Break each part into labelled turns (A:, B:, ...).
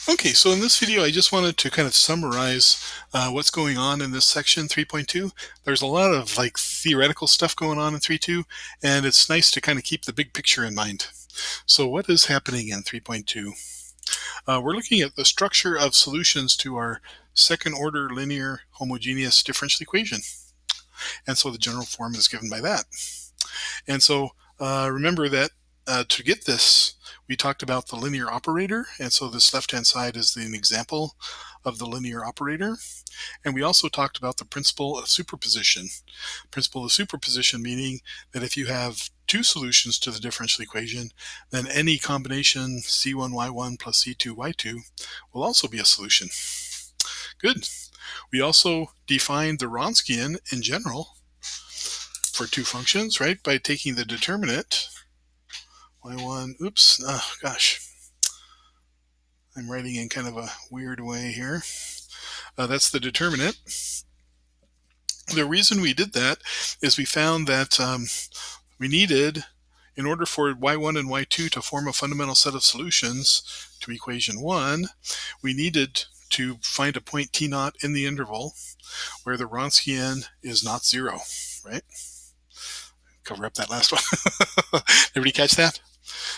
A: Okay, so in this video, I just wanted to kind of summarize what's going on in this section 3.2. There's a lot of like theoretical stuff going on in 3.2, and it's nice to kind of keep the big picture in mind. So what is happening in 3.2? We're looking at the structure of solutions to our second order linear homogeneous differential equation. And so the general form is given by that. And so remember that to get this, we talked about the linear operator. And so this left-hand side is an example of the linear operator. And we also talked about the principle of superposition. Principle of superposition meaning that if you have two solutions to the differential equation, then any combination C1y1 plus C2y2 will also be a solution. Good. We also defined the Wronskian in general for two functions, right, by taking the determinant y1, oops, oh gosh, I'm writing in kind of a weird way here. That's the determinant. The reason we did that is we found that we needed, in order for y1 and y2 to form a fundamental set of solutions to equation 1, we needed to find a point t0 in the interval where the Wronskian is not 0, right? Cover up that last one. Everybody catch that?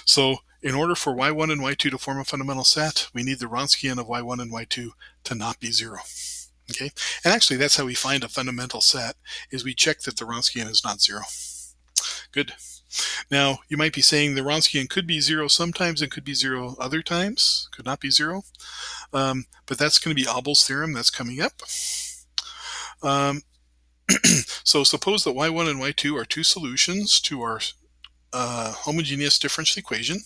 A: So in order for y1 and y2 to form a fundamental set, we need the Wronskian of y1 and y2 to not be 0. Okay, and actually that's how we find a fundamental set, is we check that the Wronskian is not 0. Good. Now you might be saying the Wronskian could be 0 sometimes and could be 0 other times, could not be 0. But that's going to be Abel's theorem that's coming up. So suppose that y1 and y2 are two solutions to our homogeneous differential equation.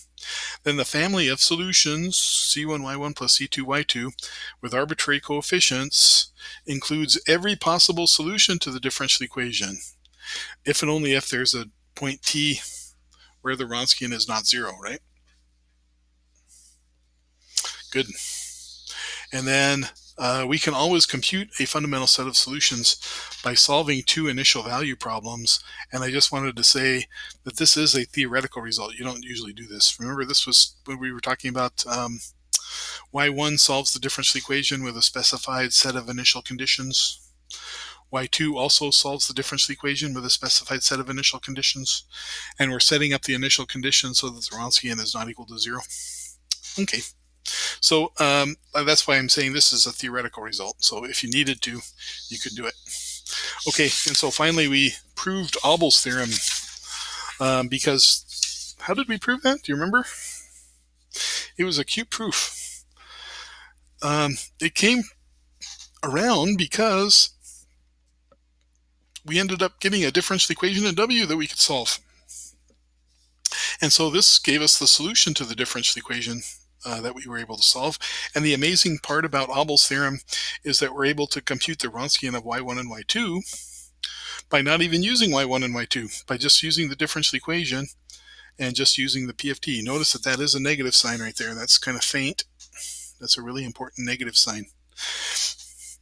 A: Then the family of solutions C1y1 plus C2y2 with arbitrary coefficients includes every possible solution to the differential equation, if and only if there's a point t where the Wronskian is not 0, right? Good. And then we can always compute a fundamental set of solutions by solving two initial value problems. And I just wanted to say that this is a theoretical result. You don't usually do this. Remember, this was when we were talking about y1 solves the differential equation with a specified set of initial conditions. y2 also solves the differential equation with a specified set of initial conditions. And we're setting up the initial conditions so that the Wronskian is not equal to 0. Okay. So that's why I'm saying this is a theoretical result. So if you needed to, you could do it. Okay, and so finally we proved Abel's theorem because how did we prove that? Do you remember? It was a cute proof. It came around because we ended up getting a differential equation in W that we could solve. And so this gave us the solution to the differential equation that we were able to solve. And the amazing part about Abel's theorem is that we're able to compute the Wronskian of y1 and y2 by not even using y1 and y2, by just using the differential equation and just using the PFT. Notice that that is a negative sign right there. That's kind of faint. That's a really important negative sign.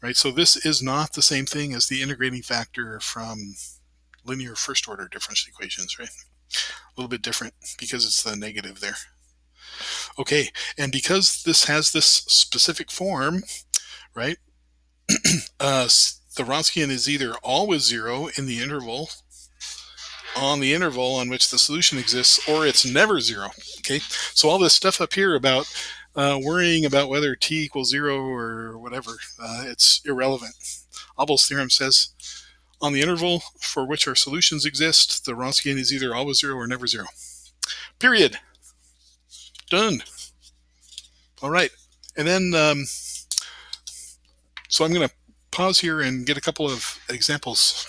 A: Right, so this is not the same thing as the integrating factor from linear first order differential equations, right? A little bit different because it's the negative there. Okay, and because this has this specific form, right, the Wronskian is either always 0 in the interval, on the interval on which the solution exists, or it's never 0. Okay, so all this stuff up here about worrying about whether t equals 0 or whatever, it's irrelevant. Abel's theorem says on the interval for which our solutions exist, the Wronskian is either always 0 or never 0. Period. Done. All right, and then so I'm going to pause here and get a couple of examples.